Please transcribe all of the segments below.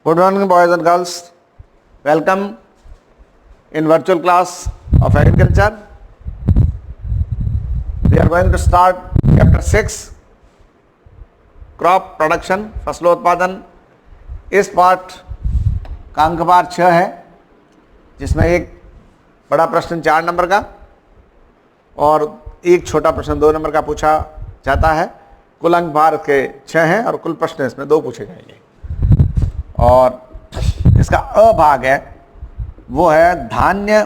Good morning, boys and girls. Welcome in virtual class of agriculture. We are going to start chapter 6, crop production, फसलोत्पादन. इस पाठ का अंकभार 6 है, जिसमें एक बड़ा प्रश्न 4 नंबर का और एक छोटा प्रश्न 2 नंबर का पूछा जाता है. कुल अंकभार के 6 हैं और कुल प्रश्न इसमें 2 पूछे जाएंगे. और इसका अ भाग है, वो है धान्य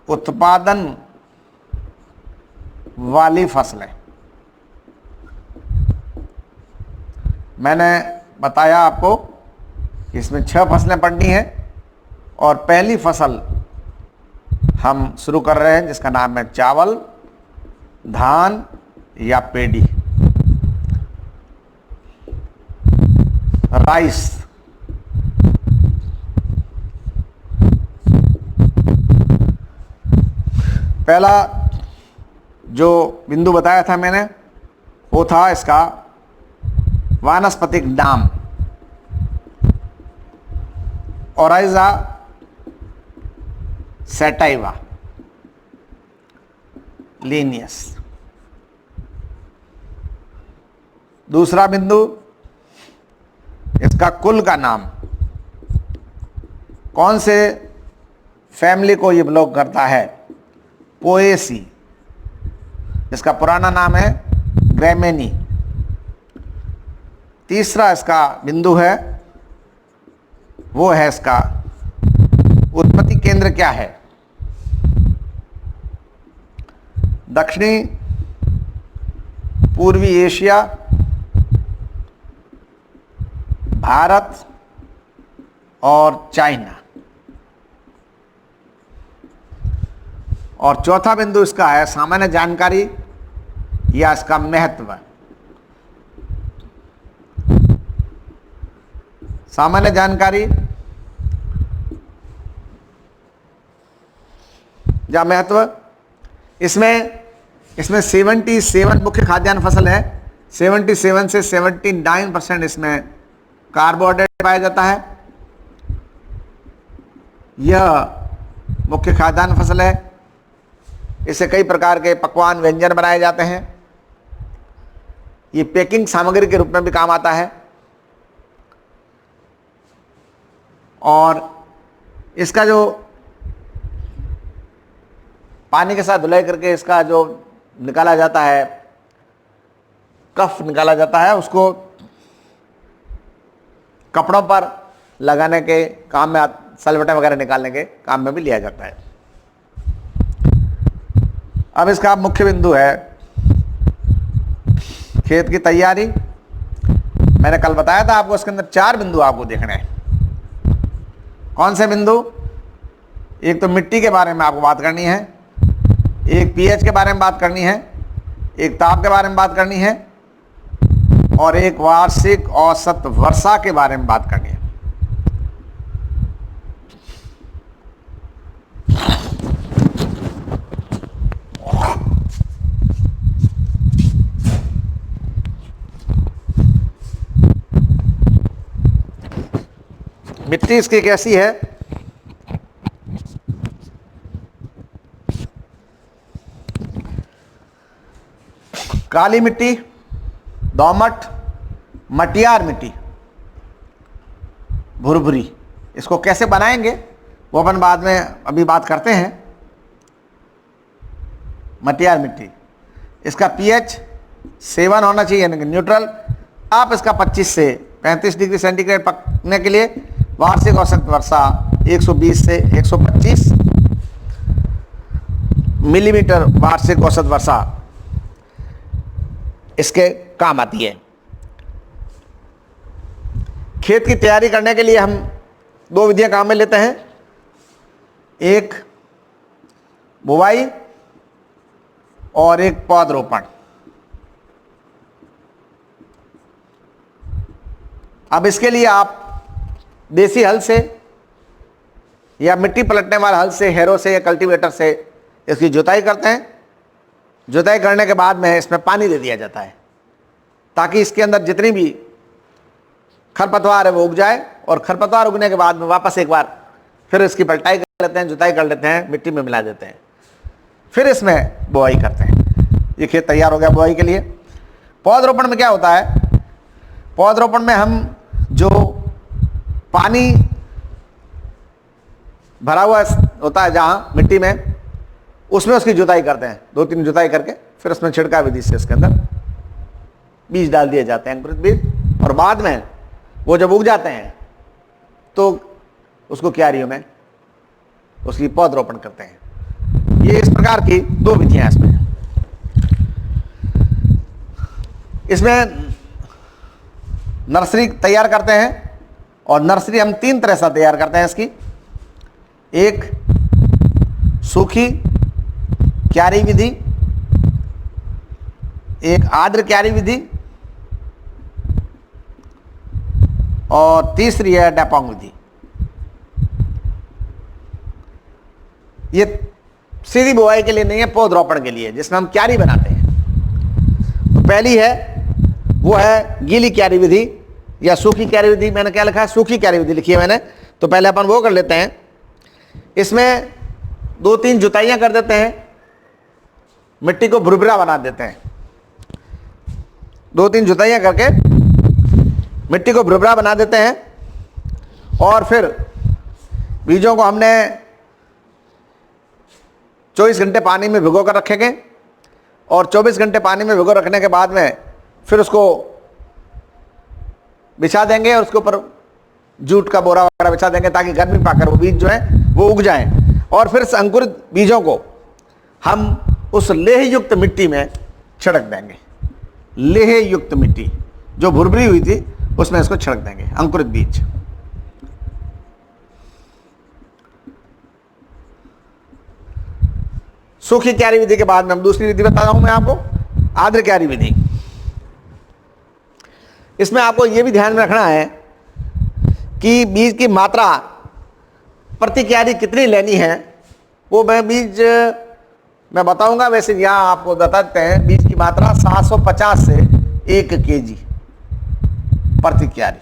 उत्पादन वाली फसलें. मैंने बताया आपको कि इसमें 6 फसलें पढ़नी है और पहली फसल हम शुरू कर रहे हैं जिसका नाम है चावल, धान या पेडी, राइस. पहला जो बिंदु बताया था मैंने वो था इसका वानस्पतिक नाम, ओराइजा सैटाइवा लीनियस. दूसरा बिंदु इसका कुल का नाम, कौन से फैमिली को ये बिलोंग करता है, पोएसी, इसका पुराना नाम है ग्रेमेनी. तीसरा इसका बिंदु है वो है इसका उत्पत्ति केंद्र क्या है, दक्षिणी पूर्वी एशिया, भारत और चाइना. और चौथा बिंदु इसका है सामान्य जानकारी या इसका महत्व. सामान्य जानकारी या महत्व, इसमें 77 मुख्य खाद्यान्न फसल है. 77 से 79% इसमें कार्बोहाइड्रेट पाया जाता है. यह मुख्य खाद्यान्न फसल है. इससे कई प्रकार के पकवान व्यंजन बनाए जाते हैं. ये पैकिंग सामग्री के रूप में भी काम आता है. और इसका जो पानी के साथ धुलाई करके इसका जो निकाला जाता है, कफ निकाला जाता है, उसको कपड़ों पर लगाने के काम में, सलवटें वगैरह निकालने के काम में भी लिया जाता है. अब इसका मुख्य बिंदु है खेत की तैयारी. मैंने कल बताया था आपको, इसके अंदर 4 बिंदु आपको देखने हैं. कौन से बिंदु? एक तो मिट्टी के बारे में आपको बात करनी है, एक पीएच के बारे में बात करनी है, एक ताप के बारे में बात करनी है और एक वार्षिक औसत वर्षा के बारे में बात करनी है. मिट्टी इसकी कैसी है? काली मिट्टी, दोमट, मटियार मिट्टी, भुरभुरी. इसको कैसे बनाएंगे वो अपन बाद में अभी बात करते हैं. मटियार मिट्टी, इसका पीएच 7 होना चाहिए, यानी कि न्यूट्रल. आप इसका 25 से 35 डिग्री सेंटीग्रेड पकने के लिए वार्षिक औसत वर्षा 120 से 125 मिलीमीटर वार्षिक औसत वर्षा इसके काम आती है. खेत की तैयारी करने के लिए हम 2 विधियां काम में लेते हैं, एक बुवाई और एक पौधरोपण. अब इसके लिए आप देसी हल से या मिट्टी पलटने वाले हल से, हैरो से या कल्टीवेटर से इसकी जुताई करते हैं. जुताई करने के बाद में इसमें पानी दे दिया जाता है ताकि इसके अंदर जितनी भी खरपतवार है वो उग जाए, और खरपतवार उगने के बाद में वापस एक बार फिर इसकी पलटाई कर लेते हैं, जुताई कर लेते हैं, मिट्टी में मिला देते हैं, फिर इसमें बुआई करते हैं। ये खेत तैयार हो गया बुआई के लिए। पौधरोपण में क्या होता है, पौधरोपण में हम जो पानी भरा हुआ होता है जहां मिट्टी में, उसमें उसकी जुताई करते हैं, 2-3 जुताई करके फिर उसमें छिड़काव विधि से इसके अंदर बीज डाल दिए जाते हैं, अंकुरित बीज। और बाद में वो जब उग जाते हैं तो उसको क्यारियों में उसकी पौधरोपण करते हैं। ये इस प्रकार की 2 विधियां इसमें। इसमें नर्सरी तैयार करते हैं, और नर्सरी हम 3 तरह से तैयार करते हैं इसकी। एक सूखी क्यारी विधि, एक आर्द्र क्यारी विधि, और तीसरी है डेपोंग विधि। ये सीधी बुआई के लिए नहीं है, पौधरोपण के लिए, जिसमें हम क्यारी बनाते हैं। तो पहली है वो है गीली क्यारी विधि या सूखी क्यारी विधि। मैंने क्या लिखा है, सूखी क्यारी विधि लिखी है मैंने। तो पहले अपन वो कर लेते हैं, इसमें 2-3 जुताइयां कर देते हैं, मिट्टी को भुरभुरा बना देते हैं। 2-3 जुताइयां करके मिट्टी को भुरभुरा बना देते हैं, और फिर बीजों को हमने 24 घंटे पानी में भिगो कर रखेंगे, और 24 घंटे पानी में भिगो रखने के बाद में फिर उसको बिछा देंगे, और उसके ऊपर जूट का बोरा वगैरह बिछा देंगे ताकि गर्मी पाकर वो बीज जो है वो उग जाएं। और फिर अंकुरित बीजों को हम उस लेह युक्त मिट्टी में छिड़क देंगे। लेह युक्त मिट्टी जो भुरभुरी हुई थी उसमें इसको छिड़क देंगे, अंकुरित बीज। सूखी क्यारी विधि के बाद में हम दूसरी विधि बता रहा हूं मैं आपको, आर्द्र क्यारी विधि। इसमें आपको यह भी ध्यान में रखना है कि बीज की मात्रा प्रति क्यारी कितनी लेनी है, वो मैं बीज मैं बताऊंगा। वैसे यहां आपको बताते हैं, बीज की मात्रा 750 से 1 kg प्रति क्यारी।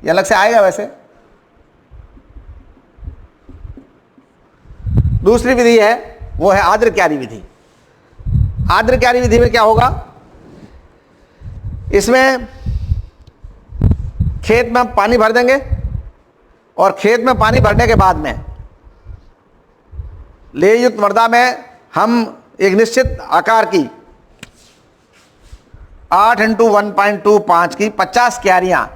ये अलग से आएगा वैसे। दूसरी विधि है वो है आर्द्र क्यारी विधि। आर्द्र क्यारी विधि में क्या होगा, इसमें खेत में हम पानी भर देंगे, और खेत में पानी भरने के बाद में लेयुक्त मृदा में हम एक निश्चित आकार की 8 × 1.25 की 50 क्यारियां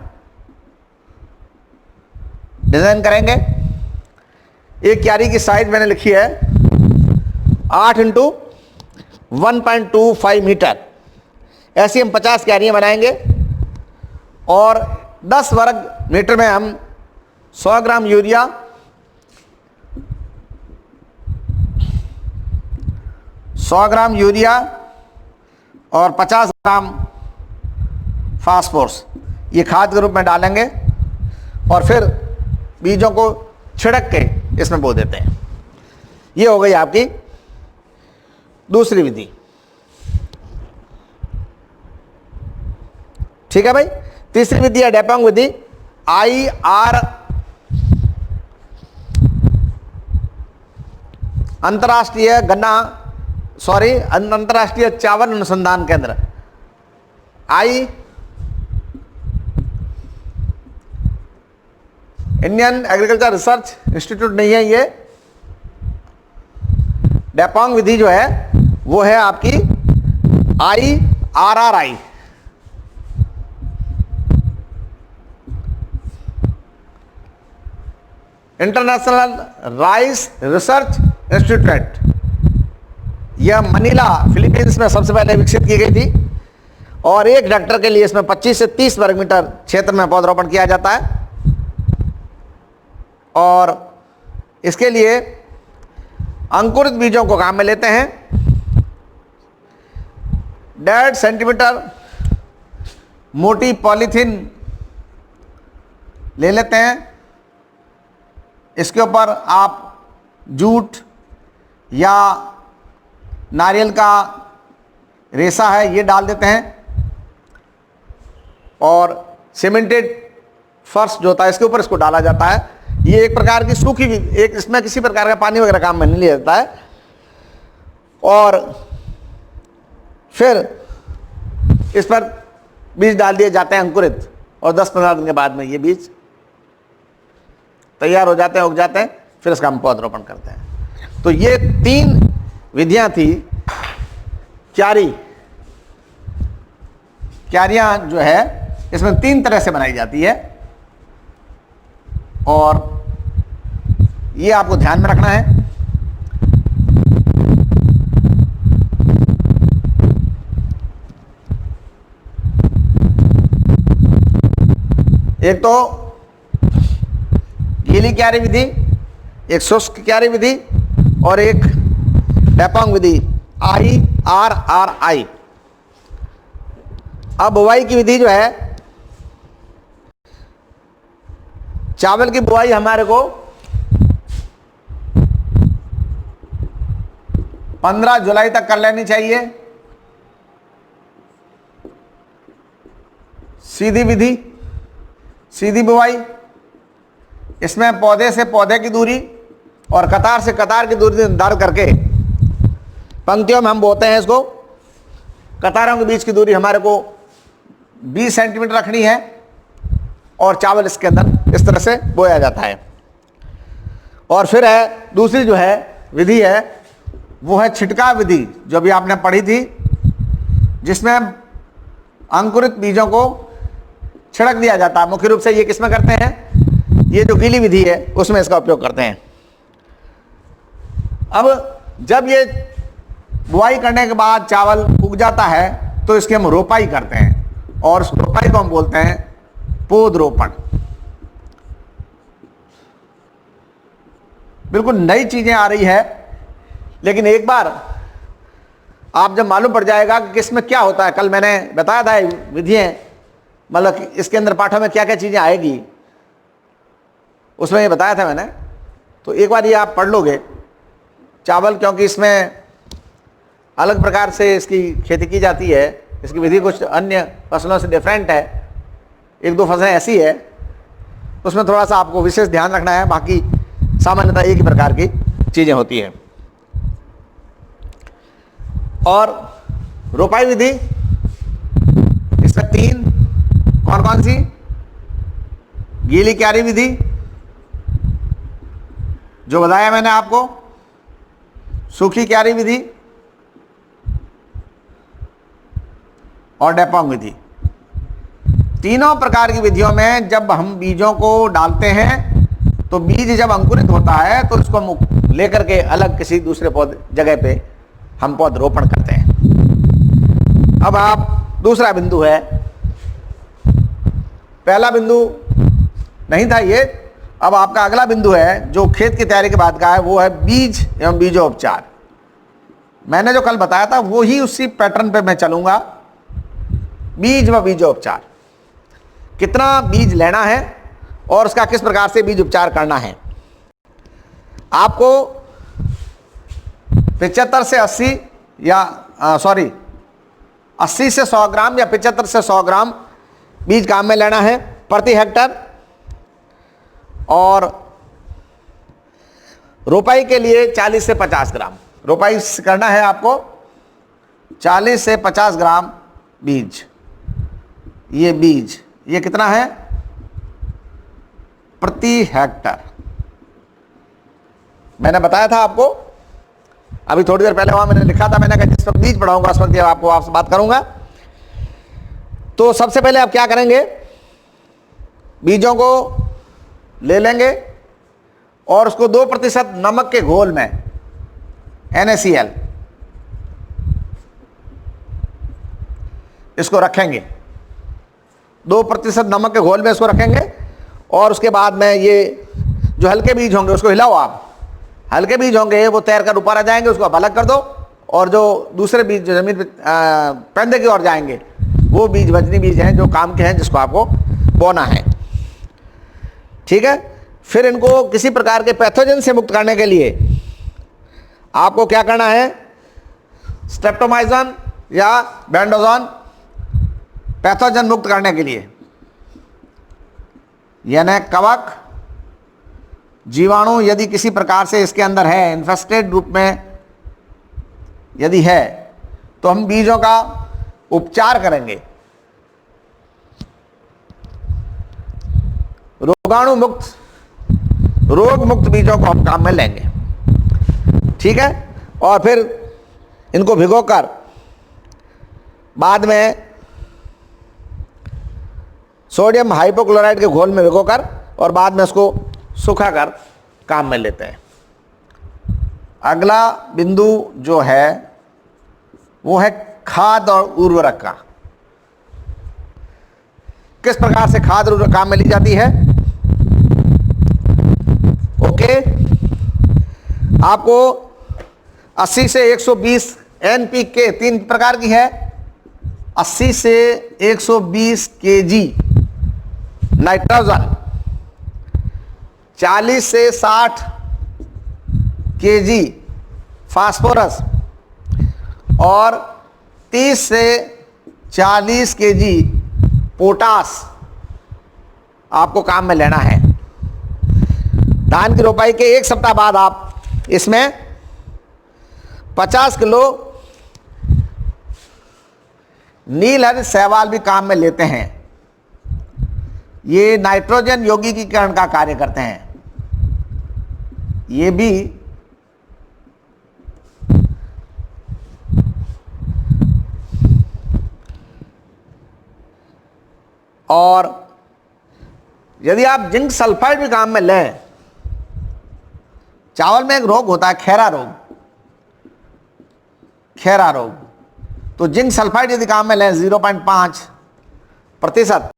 डिजाइन करेंगे। एक क्यारी की साइज मैंने लिखी है 8 × 1.25 मीटर। ऐसी हम 50 क्यारियां बनाएंगे, और 10 वर्ग मीटर में हम 100 ग्राम यूरिया, 100 ग्राम यूरिया और 50 ग्राम फास्फोरस ये खाद के रूप में डालेंगे, और फिर बीजों को छिड़क के इसमें बो देते हैं। ये हो गई आपकी दूसरी विधि। ठीक है भाई। तीसरी विधि है डेपोंग विधि। IR अंतर्राष्ट्रीय अंतर्राष्ट्रीय चावल अनुसंधान केंद्र इंडियन एग्रीकल्चर रिसर्च इंस्टीट्यूट नहीं है ये। डेपोंग विधि जो है वो है आपकी IRRI, international rice research institute. यह मनीला फिलीपींस में सबसे पहले विकसित की गई थी, और 1 हेक्टेयर के लिए इसमें 25 से 30 वर्ग मीटर क्षेत्र में पौधरोपण किया जाता है। और इसके लिए अंकुरित बीजों को काम में लेते हैं। 1.5 सेंटीमीटर मोटी पॉलीथीन ले लेते हैं। इसके ऊपर आप जूट या नारियल का रेशा है ये डाल देते हैं, और सीमेंटेड फर्श जो होता है इसके ऊपर इसको डाला जाता है। ये एक प्रकार की सूखी, एक इसमें किसी प्रकार का पानी वगैरह काम में नहीं लिया जाता है। और फिर इस पर बीज डाल दिए जाते हैं अंकुरित, और 10-15 दिन के बाद में ये बीज तैयार हो जाते हैं, उग जाते हैं, फिर इसका हम पौधरोपण करते हैं। तो ये 3 विधियां थी। क्यारियां जो है इसमें 3 तरह से बनाई जाती है, और ये आपको ध्यान में रखना है। एक तो गीली क्यारी विधि, एक शुष्क क्यारी विधि, और एक डेपोंग विधि, IRRI। अब बुवाई की विधि जो है, चावल की बुवाई हमारे को 15 जुलाई तक कर लेनी चाहिए। सीधी विधि, सीधी बुवाई, इसमें पौधे से पौधे की दूरी और कतार से कतार की दूरी निर्धारित करके पंक्तियों में हम बोते हैं इसको। कतारों के बीच की दूरी हमारे को 20 सेंटीमीटर रखनी है, और चावल इसके अंदर इस तरह से बोया जाता है। और फिर है दूसरी जो है विधि है, वो है छिटकाव विधि, जो भी आपने पढ़ी थी, जिसमें अंकुरित बीजों को छिड़क दिया जाता है। मुख्य रूप से ये किसमें करते हैं, ये जो गीली विधि है उसमें इसका उपयोग करते हैं। अब जब ये बुआई करने के बाद चावल उग जाता है तो इसकी हम रोपाई करते हैं, और उस रोपाई को हम बोलते हैं पौधरोपण। बिल्कुल नई चीजें आ रही है, लेकिन एक बार आप जब मालूम पड़ जाएगा कि किसमें क्या होता है, कल मैंने बताया था विधियां, मतलब इसके अंदर पाठों में क्या क्या चीजें आएगी, उसमें ये बताया था मैंने। तो एक बार ये आप पढ़ लोगे चावल, क्योंकि इसमें अलग प्रकार से इसकी खेती की जाती है, इसकी विधि कुछ अन्य फसलों से डिफरेंट है, 1-2 फसलें ऐसी है, उसमें थोड़ा सा आपको विशेष ध्यान रखना है। बाकी सामान्यतः एक ही प्रकार की चीजें होती हैं। और रोपाई विधि, इसमें 3 कौन कौन सी, गीली क्यारी विधि जो बताया मैंने आपको, सूखी क्यारी विधि, और डेपोंग विधि। तीनों प्रकार की विधियों में जब हम बीजों को डालते हैं तो बीज जब अंकुरित होता है तो इसको हम लेकर के अलग किसी दूसरे पौधे जगह पे हम पौधरोपण करते हैं। अब आप दूसरा बिंदु है, पहला बिंदु नहीं था ये, अब आपका अगला बिंदु है जो खेत की तैयारी के बाद का है, वो है बीज एवं बीजोपचार। मैंने जो कल बताया था वो ही उसी पैटर्न पे मैं चलूंगा। बीज व बीजोपचार, कितना बीज लेना है और उसका किस प्रकार से बीज उपचार करना है। आपको 75 से 80 या 80 से 100 ग्राम या 75 से 100 ग्राम बीज काम में लेना है प्रति हेक्टर। और रोपाई के लिए 40 से 50 ग्राम रोपाई करना है आपको, 40 से 50 ग्राम बीज। ये बीज ये कितना है प्रति हेक्टर, मैंने बताया था आपको अभी थोड़ी देर पहले, वहां मैंने लिखा था, मैंने कहा जिस वक्त बीज पढ़ाऊंगा उस वक्त आपको आपसे बात करूंगा। तो सबसे पहले आप क्या करेंगे, बीजों को ले लेंगे और उसको 2% नमक के घोल में NaCl इसको रखेंगे, 2% नमक के घोल में इसको रखेंगे। और उसके बाद में ये जो हल्के बीज होंगे उसको हिलाओ आप, हल्के बीज होंगे वो तैर कर ऊपर आ जाएंगे, उसको अलग कर दो। और जो दूसरे बीज जो जमीन पे पैंदे की ओर जाएंगे वो बीज वजनी बीज हैं जो काम के हैं, जिसको आपको बोना है। ठीक है, फिर इनको किसी प्रकार के पैथोजन से मुक्त करने के लिए आपको क्या करना है, स्ट्रेप्टोमाइजन या बेंडोजोन पैथोजन मुक्त करने के लिए, यानी कवक जीवाणु यदि किसी प्रकार से इसके अंदर है, इन्फेस्टेड रूप में यदि है, तो हम बीजों का उपचार करेंगे, रोगाणु मुक्त, रोग मुक्त बीजों को हम काम में लेंगे। ठीक है, और फिर इनको भिगोकर बाद में सोडियम हाइपोक्लोराइड के घोल में भिगोकर और बाद में उसको सुखाकर काम में लेते हैं। अगला बिंदु जो है वो है खाद और उर्वरक का। किस प्रकार से खाद और उर्वरक काम में ली जाती है? ओके, आपको 80 से 120 NPK 3 प्रकार की है। 80 से 120 kg नाइट्रोजन, 40 से 60 kg फास्फोरस और 30 से 40 kg पोटास आपको काम में लेना है। धान की रोपाई के 1 सप्ताह बाद आप इसमें 50 किलो नील हरित शैवाल भी काम में लेते हैं। ये नाइट्रोजन यौगिकीकरण का कार्य करते हैं। ये भी और यदि आप जिंक सल्फाइड भी काम में लें, चावल में एक रोग होता है खैरा रोग, खैरा रोग, तो जिंक सल्फाइड यदि काम में लें 0.5%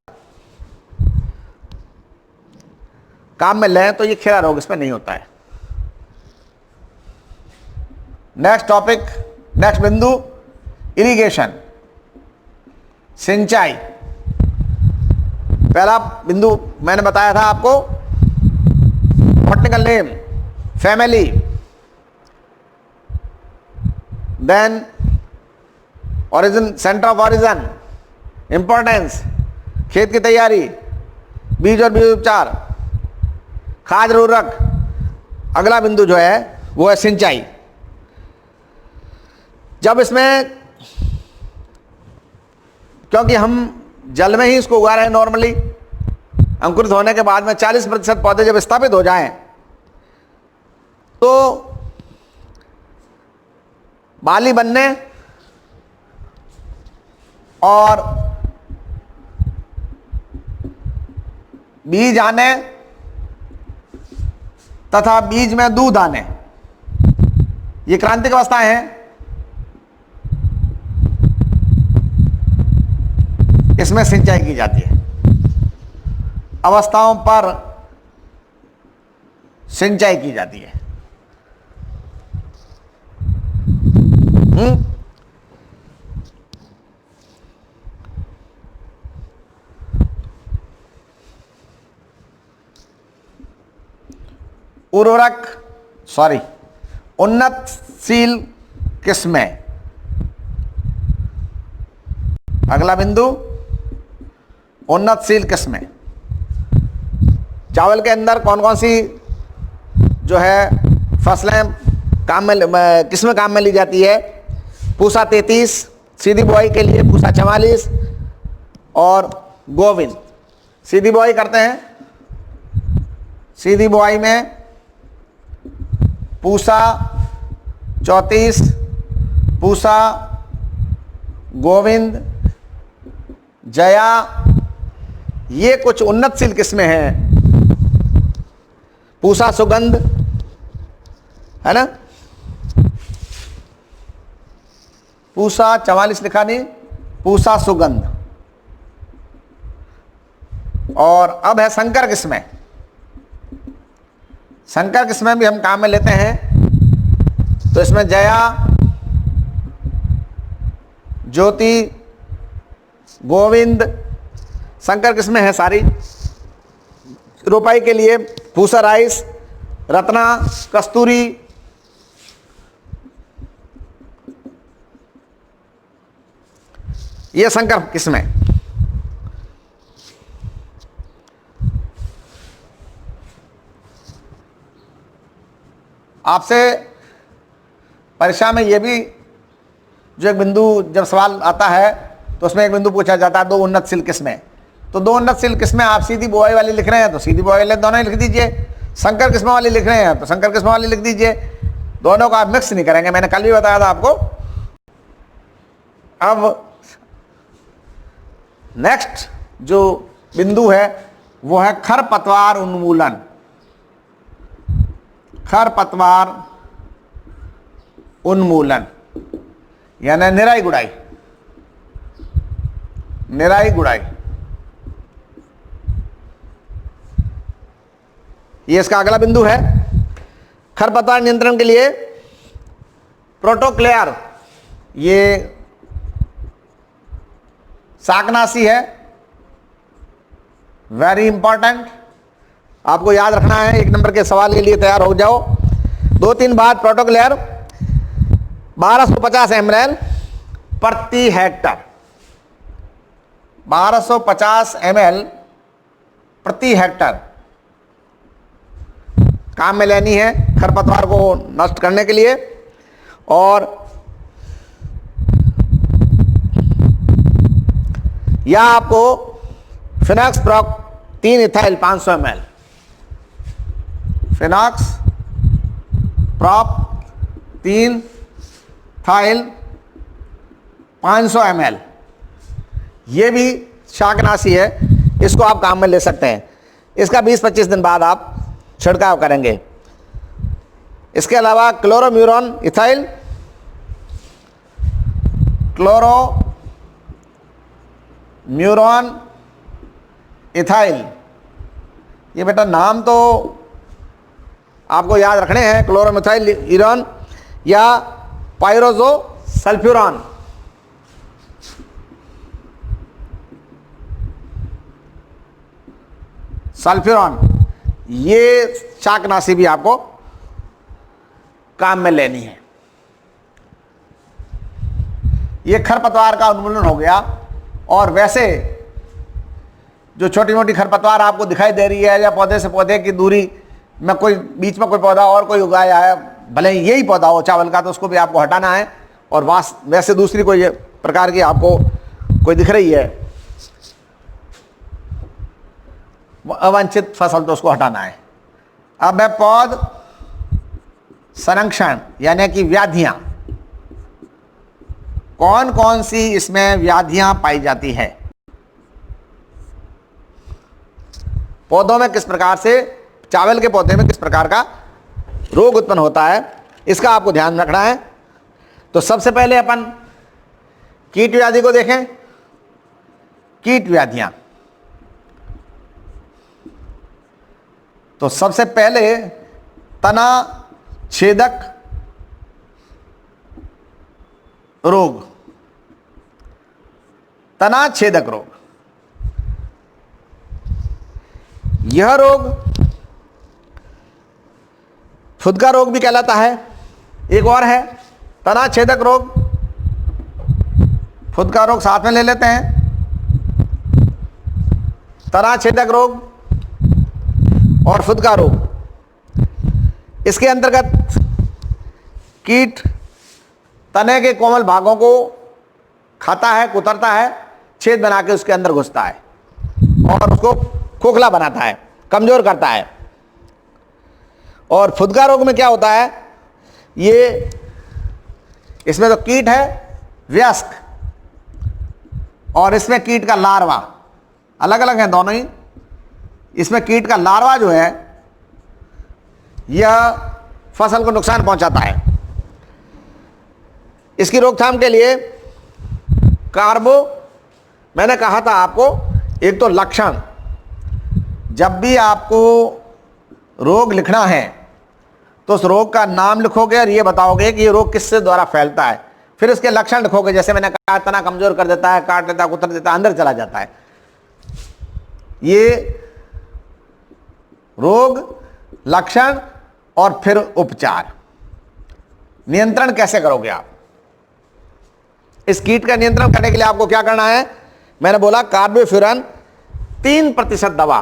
काम में लें तो ये खैरा रोग इसमें नहीं होता है। नेक्स्ट टॉपिक, नेक्स्ट बिंदु, इरिगेशन, सिंचाई। पहला बिंदु मैंने बताया था आपको, botanical name, family, then origin, centre of origin, importance, खेत की तैयारी, बीज और बीज उपचार, खाद और उर्वरक। अगला बिंदु जो है वो है सिंचाई। जब इसमें, क्योंकि हम जल में ही इसको उगा रहे हैं नॉर्मली, अंकुरित होने के बाद में 40% पौधे जब स्थापित हो जाएं तो बाली बनने और बीज आने तथा बीज में दूध आने, ये क्रांतिक अवस्थाएं हैं। इसमें सिंचाई की जाती है। अवस्थाओं पर सिंचाई की जाती है। उर्वरक, सॉरी, उन्नतशील किस्में। अगला बिंदु, उन्नतशील किस्में। चावल के अंदर कौन कौन सी जो है फसलें काम में, किस्में काम में ली जाती है? पूसा 33 सीधी बुआई के लिए, पूसा 44 और गोविंद। सीधी बुआई करते हैं, सीधी बुआई में पूसा 34, पूसा, गोविंद, जया, ये कुछ उन्नतशील किस्में हैं। पूसा सुगंध है ना, पूसा 44 लिखा नहीं, पूसा सुगंध। और अब है संकर किस्में। संकर किस्में भी हम काम में लेते हैं, तो इसमें जया, ज्योति, गोविंद, संकर किस्में हैं सारी। रोपाई के लिए पूसा राइस, रत्ना, कस्तूरी, ये संकर किस्में। आपसे परीक्षा में ये भी जो एक बिंदु जब सवाल आता है तो उसमें एक बिंदु पूछा जाता है, दो उन्नतशील किस्में। तो दो उन्नतशील किस्में आप सीधी बुआई वाली लिख रहे हैं तो सीधी बुआई वाले दोनों ही लिख दीजिए, संकर किस्में वाली लिख रहे हैं तो संकर किस्में वाली लिख दीजिए, दोनों को आप मिक्स नहीं करेंगे, मैंने कल भी बताया था आपको। अब नेक्स्ट जो बिंदु है वो है खरपतवार उन्मूलन। खरपतवार उन्मूलन यानी निराई गुड़ाई। निराई गुड़ाई ये इसका अगला बिंदु है। खरपतवार नियंत्रण के लिए प्रोटोक्लेयर ये शाकनाशी है, वेरी इंपॉर्टेंट, आपको याद रखना है। एक नंबर के सवाल के लिए तैयार हो जाओ। 2-3 बात प्रोटोक्लेयर 1250 ml प्रति हेक्टर, 1250 ml प्रति हेक्टर काम में लेनी है खरपतवार को नष्ट करने के लिए। और या आपको fenoxaprop 3 ethyl 500 ml, fenoxaprop 3 ethyl 500 ml ये भी शाकनाशी है, इसको आप काम में ले सकते हैं। इसका 20-25 दिन बाद आप छिड़काव करेंगे। इसके अलावा क्लोरोम्यूरॉन इथाइल, क्लोरोम्यूरॉन इथाइल, ये बेटा नाम तो आपको याद रखने हैं, क्लोरोमिथाइल ईरॉन या पायरोजो सल्फ्यूरॉन। सल्फ्यूरॉन ये शाकनाशी भी आपको काम में लेनी है। ये खरपतवार का उन्मूलन हो गया। और वैसे जो छोटी मोटी खरपतवार आपको दिखाई दे रही है या पौधे से पौधे की दूरी में कोई बीच में कोई पौधा और कोई उगाया है, भले ही यही पौधा हो चावल का, तो उसको भी आपको हटाना है। और वैसे दूसरी कोई प्रकार की आपको कोई दिख रही है अवांछित फसल, तो उसको हटाना है। अब है पौध संरक्षण यानी कि व्याधियां। कौन कौन सी इसमें व्याधियां पाई जाती है, पौधों में किस प्रकार से, चावल के पौधे में किस प्रकार का रोग उत्पन्न होता है, इसका आपको ध्यान रखना है। तो सबसे पहले अपन कीट व्याधि को देखें। कीट व्याधियां, तो सबसे पहले तना छेदक रोग। तना छेदक रोग, यह रोग फुदका रोग भी कहलाता है। एक और है तना छेदक रोग, फुदका रोग साथ में ले लेते हैं। तना छेदक रोग और फुदका रोग, इसके अंतर्गत कीट तने के कोमल भागों को खाता है, कुतरता है, छेद बना के उसके अंदर घुसता है और उसको खोखला बनाता है, कमजोर करता है। और फुदका रोग में क्या होता है, ये इसमें तो कीट है वयस्क और इसमें कीट का लार्वा, अलग अलग हैं दोनों ही। इसमें कीट का लार्वा जो है यह फसल को नुकसान पहुंचाता है। इसकी रोकथाम के लिए कार्बो, मैंने कहा था आपको, एक तो लक्षण, जब भी आपको रोग लिखना है तो उस रोग का नाम लिखोगे और ये बताओगे कि ये रोग किससे द्वारा फैलता है। फिर इसके लक्षण लिखोगे, जैसे मैंने कहा तना कमजोर कर देता है, काट देता है, कुतर देता है, अंदर चला जाता है। ये रोग, लक्षण और फिर उपचार। नियंत्रण कैसे करोगे आप इस कीट का नियंत्रण करने के लिए? आपको क्या करना है, मैंने बोला कार्बोफ्यूरन 3% दवा,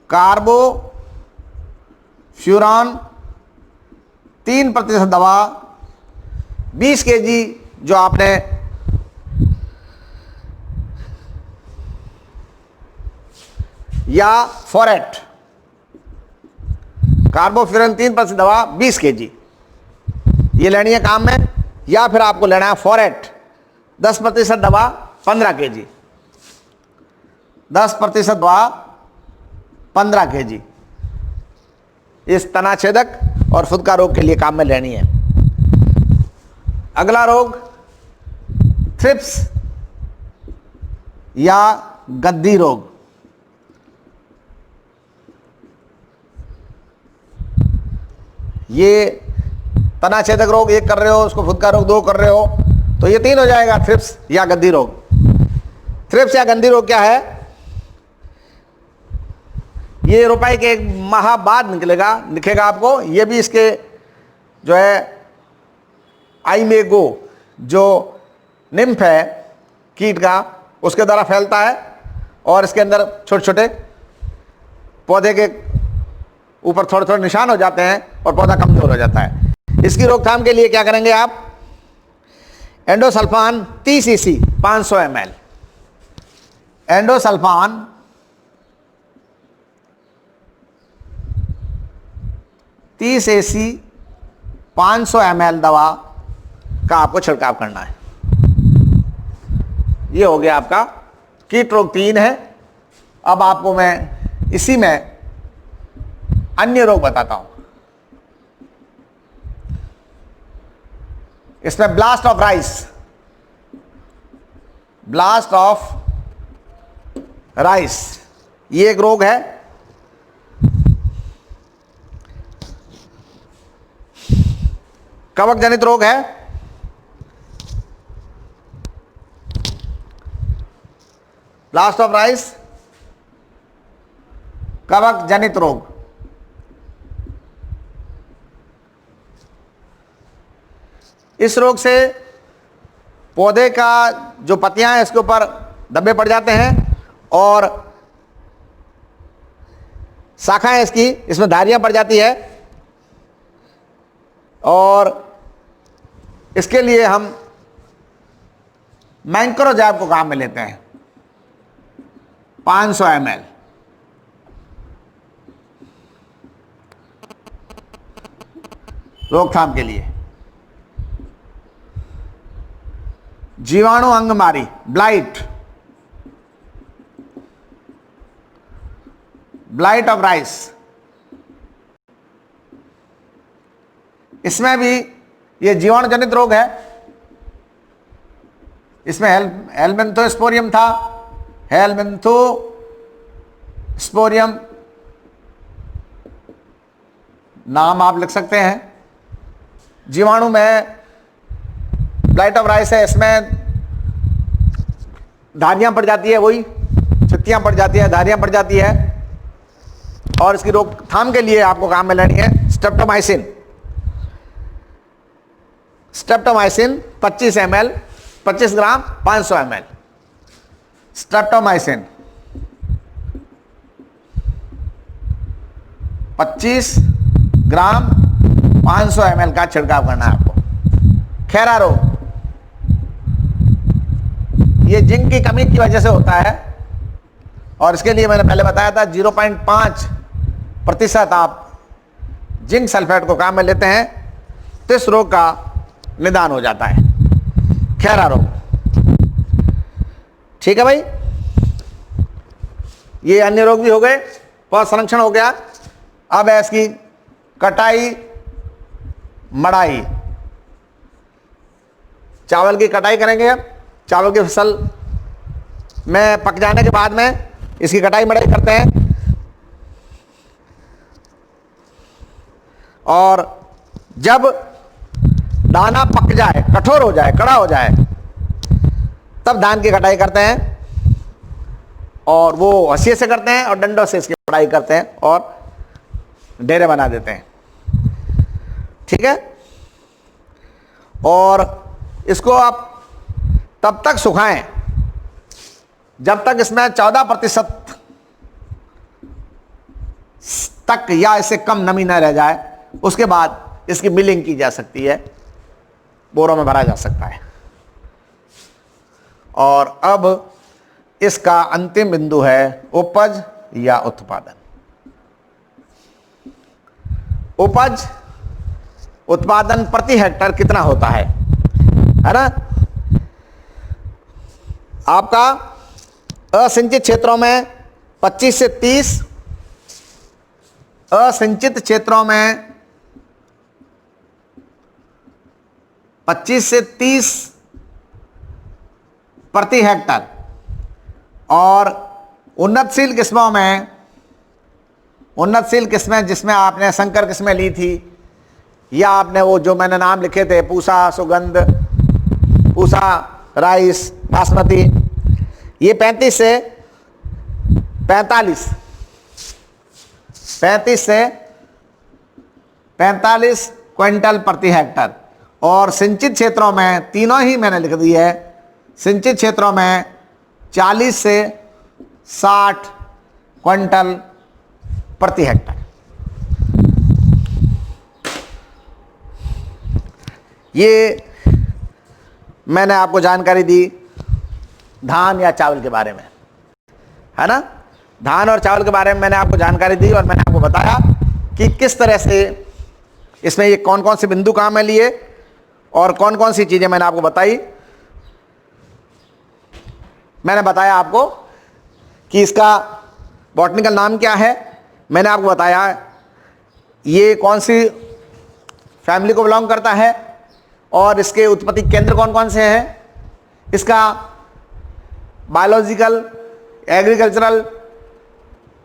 कार्बोफ्यूरन फ्यूरॉन 3% दवा 20 kg जो आपने या फोरेट, कार्बोफ्यूरन 3% दवा 20 kg ये लेनी है काम में, या फिर आपको लेना है फोरेट 10% दवा 15 kg, 10% दवा 15 kg इस तनाछेदक और फुदका रोग के लिए काम में लेनी है। अगला रोग थ्रिप्स या गद्दी रोग। ये तनाछेदक रोग 1 कर रहे हो, उसको फुदका रोग 2 कर रहे हो, तो ये 3 हो जाएगा, थ्रिप्स या गद्दी रोग। थ्रिप्स या गद्दी रोग क्या है? ये रुपए के 1 माह बाद दिखेगा आपको। ये भी इसके जो है आइमेगो जो निम्फ है कीट का, उसके द्वारा फैलता है और इसके अंदर छोटे छोटे पौधे के ऊपर थोड़े थोड़े निशान हो जाते हैं और पौधा कमजोर हो जाता है। इसकी रोकथाम के लिए क्या करेंगे आप? Endosulfan 30 cc 500 ml, endosulfan 30 cc 500 ml दवा का आपको छिड़काव करना है। ये हो गया आपका कीट रोग 3 है। अब आपको मैं इसी में अन्य रोग बताता हूं। इसमें blast of rice, blast of rice ये एक रोग है। कवक जनित रोग है। ब्लास्ट ऑफ राइस कवक जनित रोग। इस रोग से पौधे का जो पत्तियां हैं इसके ऊपर धब्बे पड़ जाते हैं और शाखाएं इसकी इसमें धारियां पड़ जाती है, और इसके लिए हम मैंक्रोजैब को काम में लेते हैं 500 ml। रोकथाम के लिए जीवाणु अंगमारी ब्लाइट, ब्लाइट ऑफ राइस, इसमें भी ये जीवाणु जनित रोग है। इसमें हेलमिंथोस्पोरियम था, हेलमिंथोस्पोरियम नाम आप लिख सकते हैं। जीवाणु में ब्लाइट ऑफ राइस है, इसमें धारियां पड़ जाती है, वही चित्तियां पड़ जाती है, धारियां पड़ जाती है, और इसकी रोकथाम के लिए आपको काम में लेनी है स्ट्रेप्टोमाइसिन। स्ट्रेप्टोमाइसिन 25 ml, 25 ग्राम 500 ml। स्ट्रेप्टोमाइसिन 25 ग्राम 500 ml का छिड़काव करना है आपको। खैरा रोग, ये जिंक की कमी की वजह से होता है, और इसके लिए मैंने पहले बताया था 0.5% आप जिंक सल्फेट को काम में लेते हैं तो इस रोग का निदान हो जाता है। खैरा रोग, ठीक है भाई। ये अन्य रोग भी हो गए, पौध संरक्षण हो गया। अब है इसकी कटाई मड़ाई। चावल की कटाई करेंगे। अब चावल की फसल में पक जाने के बाद में इसकी कटाई मड़ाई करते हैं, और जब दाना पक जाए, कठोर हो जाए, कड़ा हो जाए, तब धान की कटाई करते हैं, और वो हंसिए से करते हैं और डंडों से इसकी कटाई करते हैं और डेरे बना देते हैं, ठीक है। और इसको आप तब तक सुखाएं जब तक इसमें 14% तक या इससे कम नमी न रह जाए, उसके बाद इसकी मिलिंग की जा सकती है, बोरों में भरा जा सकता है। और अब इसका अंतिम बिंदु है उपज या उत्पादन। उपज, उत्पादन प्रति हेक्टर कितना होता है ना। आपका असिंचित क्षेत्रों में 25 से 30, असिंचित क्षेत्रों में 25 से 30 प्रति हेक्टर, और उन्नतशील किस्मों में, उन्नतशील किस्में जिसमें आपने संकर किस्में ली थी, या आपने वो जो मैंने नाम लिखे थे, पूसा, सुगंध, पूसा, राइस, बासमती, ये 35 से 45, 35 से 45 क्विंटल प्रति हेक्टर। और सिंचित क्षेत्रों में तीनों ही मैंने लिख दी है, सिंचित क्षेत्रों में 40 से 60 क्विंटल प्रति हेक्टर। ये मैंने आपको जानकारी दी धान या चावल के बारे में, है ना। धान और चावल के बारे में मैंने आपको जानकारी दी, और मैंने आपको बताया कि किस तरह से इसमें ये कौन कौन से बिंदु काम में लिए और कौन कौन सी चीजें मैंने आपको बताई। मैंने बताया आपको कि इसका बॉटनिकल नाम क्या है, मैंने आपको बताया ये कौन सी फैमिली को बिलोंग करता है, और इसके उत्पत्ति केंद्र कौन कौन से हैं, इसका बायोलॉजिकल, एग्रीकल्चरल,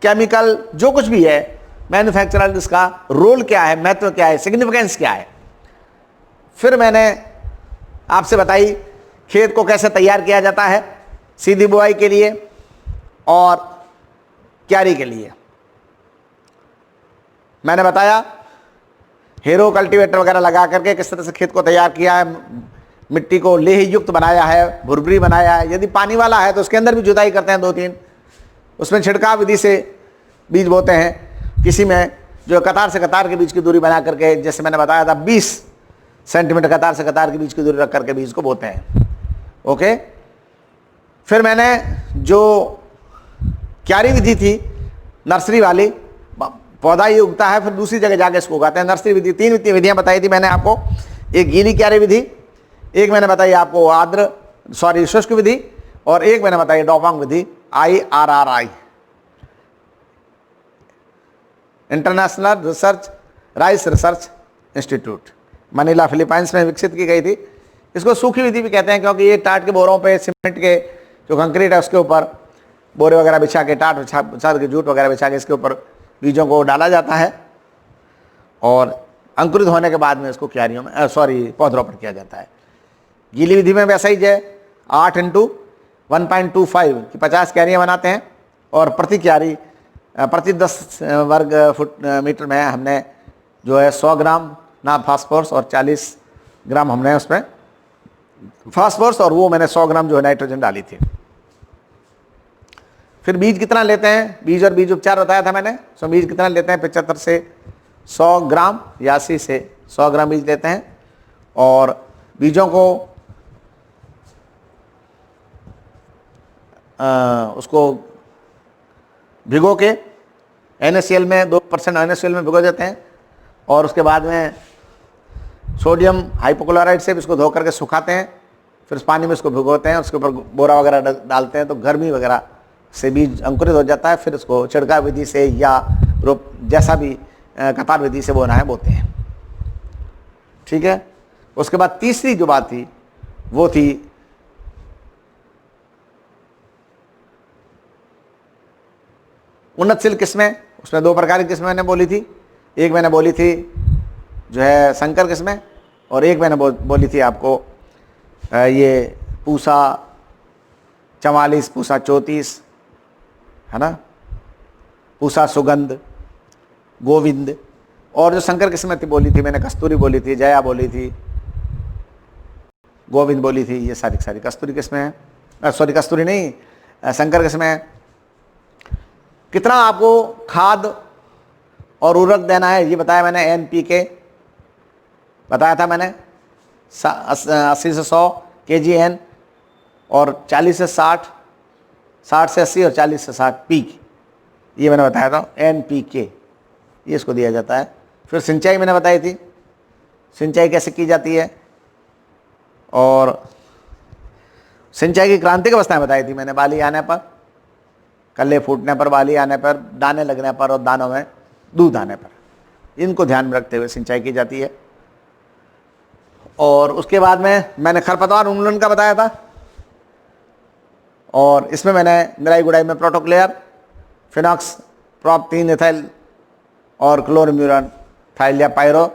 केमिकल, जो कुछ भी है, मैन्युफैक्चरल, इसका रोल क्या है, महत्व क्या है, सिग्निफिकेंस क्या है। फिर मैंने आपसे बताई खेत को कैसे तैयार किया जाता है सीधी बुआई के लिए और क्यारी के लिए। मैंने बताया हेरो कल्टीवेटर वगैरह लगा करके किस तरह से खेत को तैयार किया है, मिट्टी को लेह युक्त बनाया है, भुरभुरी बनाया है। यदि पानी वाला है तो उसके अंदर भी जुताई करते हैं 2-3, उसमें छिड़काव विधि से बीज बोते हैं। किसी में जो कतार से कतार के बीच की दूरी बना करके, जैसे मैंने बताया था 20 सेंटीमीटर कतार से कतार के बीच की दूरी रख करके बीज को बोते हैं। ओके, फिर मैंने जो क्यारी विधि थी नर्सरी वाली, पौधा ये उगता है फिर दूसरी जगह जाके इसको उगाते हैं, नर्सरी विधि, 3 विधियां बताई थी मैंने आपको। एक गीली क्यारी विधि, एक मैंने बताई आपको शुष्क विधि, और एक मैंने बताई डॉपांग विधि, IRRI, international research rice research institute, Manila Philippines में विकसित की गई थी। इसको सूखी विधि भी कहते हैं क्योंकि ये टाट के बोरों पे सीमेंट के जो कंक्रीट है उसके ऊपर बोरे वगैरह बिछा के, टाट बिछा के, जूट वगैरह बिछा के इसके ऊपर बीजों को डाला जाता है, और अंकुरित होने के बाद में इसको क्यारियों में पौधरोपण किया जाता है। गीली विधि में वैसा ही है, 8 × 1.25 की 50 क्यारियाँ बनाते हैं, और प्रति क्यारी प्रति 10 वर्ग फुट मीटर में हमने जो है 100 ग्राम ना फास्फोरस और 40 ग्राम हमने उसमें फास्फोरस, और वो मैंने 100 ग्राम जो है नाइट्रोजन डाली थी। फिर बीज कितना लेते हैं, बीज और बीज उपचार बताया था मैंने। सो बीज कितना लेते हैं, 75 से 100 ग्राम या 80 से 100 ग्राम बीज लेते हैं, और बीजों को उसको भिगो के NaCl में 2% NaCl में भिगो देते हैं, और उसके बाद में सोडियम हाइपोक्लोराइड से इसको धो करके सुखाते हैं, फिर पानी में इसको भिगोते हैं, उसके ऊपर बोरा वगैरह डालते हैं तो गर्मी वगैरह से बीज अंकुरित हो जाता है। फिर उसको छिड़काव विधि से या रोप जैसा भी कतार विधि से बोना है बोते हैं। ठीक है, उसके बाद तीसरी जो बात थी वो थी उन्नतशील किस्में। उसमें 2 प्रकार की किस्में मैंने बोली थी, एक मैंने बोली थी जो है संकर किस्में, और एक मैंने बोली थी आपको ये पूसा 44, पूसा 34, है ना, पूसा सुगंध, गोविंद। और जो संकर किस्में थी बोली थी मैंने, कस्तूरी बोली थी, जया बोली थी, गोविंद बोली थी, ये सारी कस्तूरी किस्में हैं। कस्तूरी नहीं, संकर किस्में। कितना आपको खाद और उर्वरक देना है, ये बताया मैंने, NPK बताया था मैंने, 80 से 100 kgN और 40 से 60, 60 से 80 और 40 से 60 पीक, ये मैंने बताया था NPK, ये इसको दिया जाता है। फिर सिंचाई मैंने बताई थी, सिंचाई कैसे की जाती है, और सिंचाई की क्रांतिक अवस्थाएं बताई थी मैंने, बाली आने पर, कल्ले फूटने पर, बाली आने पर, दाने लगने पर और दानों में दूध आने पर, इनको ध्यान में रखते हुए सिंचाई की जाती है। और उसके बाद में मैंने खरपतवार उन्मूलन का बताया था, और इसमें मैंने निराई गुड़ाई में प्रोटोक्लेयर, फिनॉक्स, प्रॉप 3 एथाइल और क्लोरम्यूरन थाइल या पायरो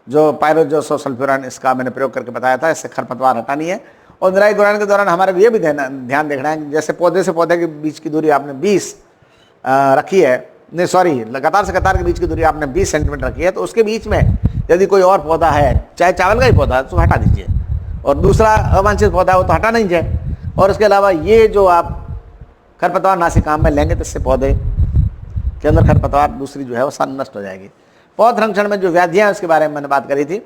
जो सल्फ्यूरन, इसका मैंने प्रयोग करके बताया था। इससे खरपतवार हटानी है। और निराई गुड़ाई के दौरान हमारे ये भी ध्यान देखना है, जैसे पौधे से पौधे के बीच की दूरी आपने 20 रखी है, नहीं सॉरी, कतार से कतार के बीच की दूरी आपने 20 सेंटीमीटर रखी है, तो उसके बीच में यदि कोई और पौधा है, चाहे चावल का ही पौधा है, तो हटा दीजिए, और दूसरा अवांछित पौधा हो तो हटा नहीं जाए। और उसके अलावा ये जो आप खरपतवार नाशी काम में लेंगे तो इससे पौधे के अंदर खरपतवार दूसरी जो है वो नष्ट हो जाएगी। पौध संरक्षण में जो व्याधियाँ हैं उसके बारे में मैंने बात करी थी।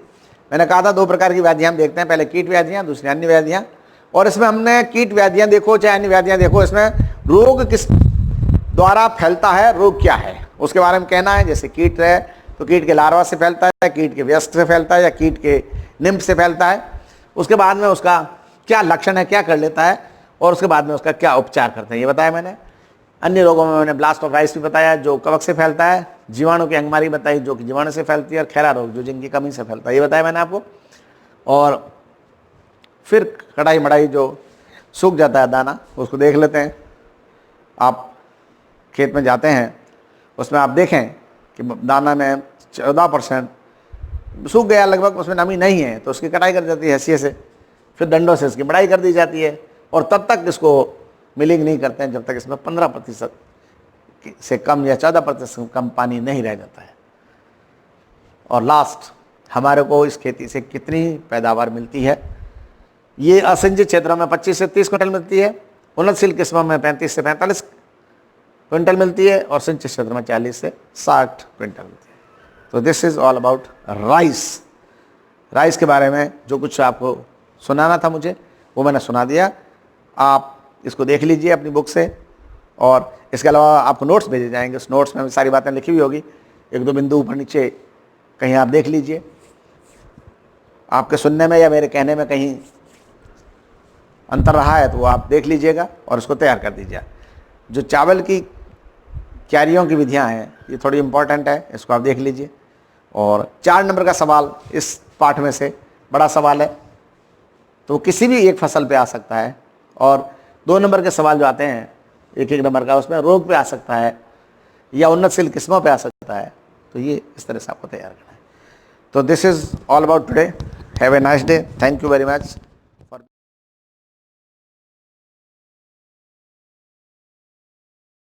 मैंने कहा था 2 प्रकार की व्याधियाँ हम देखते हैं, पहले कीट व्याधियाँ, दूसरी अन्य व्याधियाँ। और इसमें हमने कीट व्याधियाँ देखो चाहे अन्य व्याधियाँ देखो, इसमें रोग किस द्वारा फैलता है, रोग क्या है उसके बारे में कहना है। जैसे कीट है तो कीट के लार्वा से फैलता है, कीट के वयस्क से फैलता है, या कीट के निम्फ से फैलता है। उसके बाद में उसका क्या लक्षण है, क्या कर लेता है, और उसके बाद में उसका क्या उपचार करते हैं, ये बताया मैंने। अन्य रोगों में मैंने ब्लास्ट ऑफ राइस भी बताया जो कवक से फैलता है, जीवाणु की अंगमारी बताई जो कि जीवाणु से फैलती है, और खैरा रोग जो जिनकी कमी से फैलता है, ये बताया मैंने आपको। और फिर कटाई मड़ाई, जो सूख जाता है दाना, उसको देख लेते हैं। आप खेत में जाते हैं, उसमें आप देखें कि दाना में 14% सूख गया लगभग, उसमें नमी नहीं है, तो उसकी कटाई कर जाती है हंसिए से, फिर डंडों से इसकी बढ़ाई कर दी जाती है, और तब तक इसको मिलिंग नहीं करते हैं जब तक इसमें 15% से कम या 14% से कम पानी नहीं रह जाता है। और लास्ट, हमारे को इस खेती से कितनी पैदावार मिलती है, ये असिंचित क्षेत्रों में 25 से 30 क्विंटल मिलती है, उन्नतशील किस्मों में 35 से 45 क्विंटल मिलती है, और सिंचित क्षेत्र में 40 से 60 क्विंटल मिलती है। तो this is all about rice. Rice के बारे में जो कुछ आपको सुनाना था मुझे, वो मैंने सुना दिया। आप इसको देख लीजिए अपनी बुक से, और इसके अलावा आपको नोट्स भेजे जाएंगे, उस नोट्स में सारी बातें लिखी हुई होगी, 1-2 बिंदु ऊपर नीचे कहीं आप देख लीजिए। आपके सुनने में या मेरे कहने में कहीं अंतर रहा है तो वो आप देख लीजिएगा और उसको तैयार कर दीजिए। जो चावल की क्यारियों की विधियां हैं ये थोड़ी इंपॉर्टेंट है, इसको आप देख लीजिए। और 4 नंबर का सवाल इस पाठ में से बड़ा सवाल है, तो किसी भी एक फसल पे आ सकता है, और 2 नंबर के सवाल जो आते हैं 1-1 नंबर का, उसमें रोग पे आ सकता है या उन्नतशील किस्मों पे आ सकता है। तो ये इस तरह से आपको तैयार करना है। तो this is all about today. Have a nice day. Thank you very much.